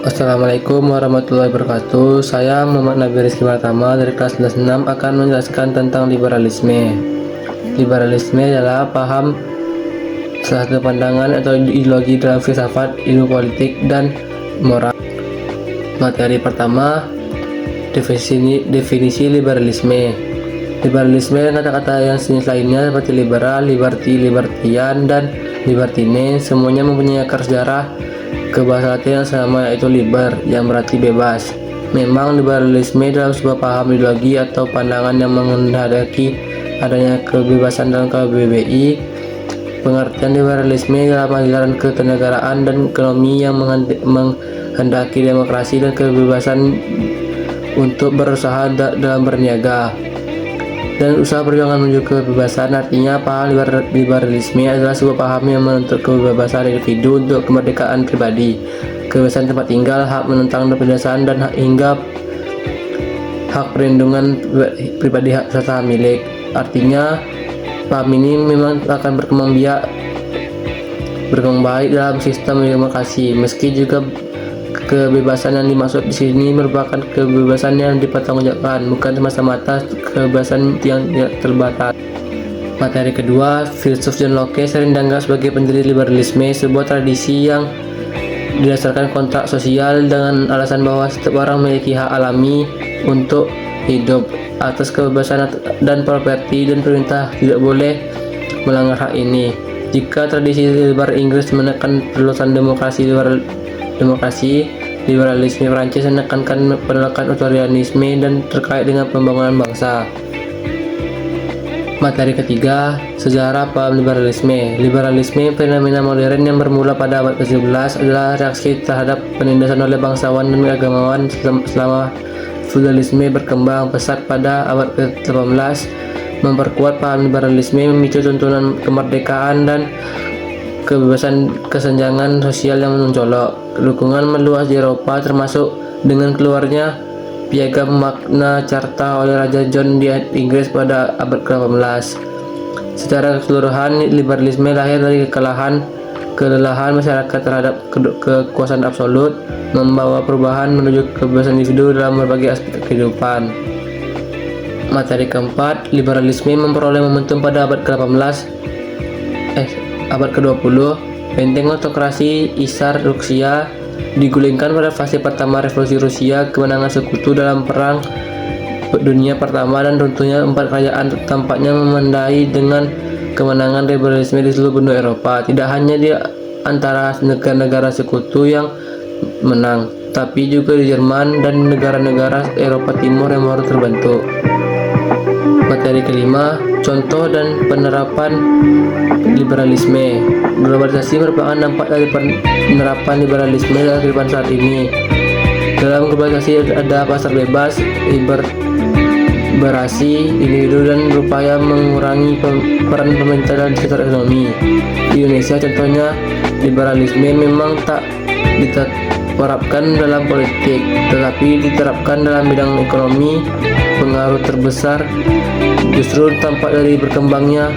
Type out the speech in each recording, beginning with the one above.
Assalamualaikum warahmatullahi wabarakatuh. Saya Muhammad Nabi Rizky Pratama dari kelas 6 akan menjelaskan tentang liberalisme. Liberalisme adalah paham salah satu pandangan atau ideologi dalam filsafat, ilmu politik, dan moral. Materi pertama, definisi liberalisme. Liberalisme dan kata-kata yang sejenis lainnya seperti liberal, liberty, libertian, dan libertine semuanya mempunyai akar sejarah ke bahasa Latin yang sama, yaitu liber, yang berarti bebas. Memang liberalisme dalam sebuah paham ideologi atau pandangan yang menghendaki adanya kebebasan dalam KBBI. Pengertian liberalisme dalam ajaran ketenagaraan dan ekonomi yang menghendaki demokrasi dan kebebasan untuk berusaha dalam berniaga dan usaha perjuangan menuju kebebasan. Artinya, paham liberalisme adalah sebuah paham yang menuntut kebebasan individu untuk kemerdekaan pribadi, kebebasan tempat tinggal, hak menentang penindasan, dan hingga hak perlindungan pribadi serta milik. Artinya, paham ini memang akan berkembang baik dalam sistem demokrasi, meski juga kebebasan yang dimaksud di sini merupakan kebebasan yang dipertanggungjawabkan, bukan semata-mata kebebasan yang terbatas. Materi kedua, filsuf John Locke sering dianggap sebagai pendiri liberalisme, sebuah tradisi yang didasarkan kontrak sosial dengan alasan bahwa setiap orang memiliki hak alami untuk hidup atas kebebasan dan properti, dan pemerintah tidak boleh melanggar hak ini. Jika tradisi liberal Inggris menekan perluasan liberalisme Prancis menekankan penolakan otoritarianisme dan terkait dengan pembangunan bangsa. Materi ketiga, sejarah paham liberalisme. Liberalisme, fenomena modern yang bermula pada abad ke-17, adalah reaksi terhadap penindasan oleh bangsawan dan agamawan selama feudalisme berkembang pesat pada abad ke-18. Memperkuat paham liberalisme memicu tuntunan kemerdekaan dan kebebasan kesenjangan sosial yang mencolok. Dukungan meluas di Eropa, termasuk dengan keluarnya Piagam Magna Carta oleh Raja John di Inggris pada abad ke-18. Secara keseluruhan, liberalisme lahir dari kelelahan masyarakat terhadap kekuasaan absolut, membawa perubahan menuju kebebasan individu dalam berbagai aspek kehidupan. Materi keempat, liberalisme memperoleh momentum pada abad ke-20. Benteng autokrasi Tsar Rusia digulingkan pada fase pertama revolusi Rusia. Kemenangan sekutu dalam Perang Dunia Pertama dan runtuhnya 4 kerajaan tampaknya memandai dengan kemenangan liberalisme di seluruh benua Eropa. Tidak hanya di antara negara-negara sekutu yang menang, tapi juga di Jerman dan negara-negara Eropa Timur yang baru terbentuk. Materi kelima, contoh dan penerapan liberalisme. Globalisasi merupakan dampak dari penerapan liberalisme dalam kehidupan saat ini. Dalam globalisasi ada pasar bebas, liberasi individu, dan berupaya mengurangi peran pemerintah dalam sektor ekonomi. Di Indonesia contohnya, liberalisme memang tak diterapkan dalam politik, tetapi diterapkan dalam bidang ekonomi. Pengaruh terbesar justru tampak dari berkembangnya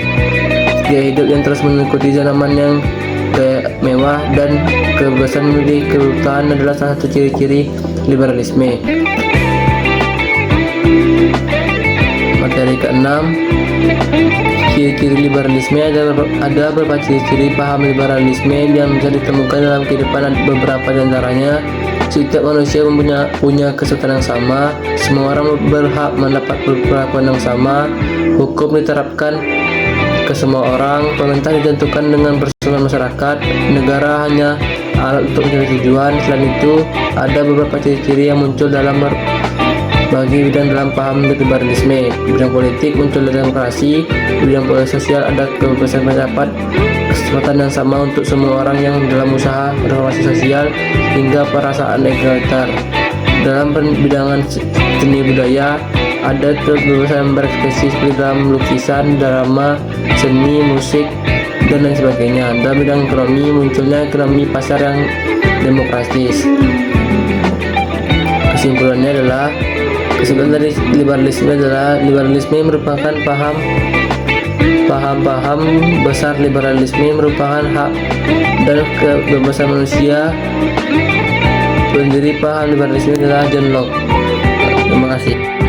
gaya hidup yang terus mengikuti zaman yang gaya mewah, dan kebebasan memilih kebutuhan adalah salah satu ciri-ciri liberalisme. Materi keenam, ciri-ciri liberalisme. Ada beberapa ciri-ciri paham liberalisme yang bisa ditemukan dalam kehidupan. Beberapa di antaranya: setiap manusia punya kesempatan yang sama, semua orang berhak mendapat perlakuan yang sama, hukum diterapkan ke semua orang, pemerintah ditentukan dengan persetujuan masyarakat, negara hanya alat untuk mencari tujuan. Selain itu, ada beberapa ciri-ciri yang muncul dalam berbagai bidang dalam paham liberalisme. Di bidang politik muncul demokrasi, di bidang sosial ada kebebasan pendapat, kesempatan yang sama untuk semua orang yang dalam usaha reformasi sosial, hingga perasaan egaliter. Dalam bidang seni budaya ada kebebasan berekspresi seperti dalam lukisan, drama, seni, musik, dan lain sebagainya. Dalam bidang ekonomi munculnya ekonomi pasar yang demokratis. Kesimpulan dari liberalisme adalah liberalisme merupakan paham besar. Liberalisme merupakan hak dan kebebasan manusia. Pendiri paham liberalisme adalah John Locke. Terima kasih.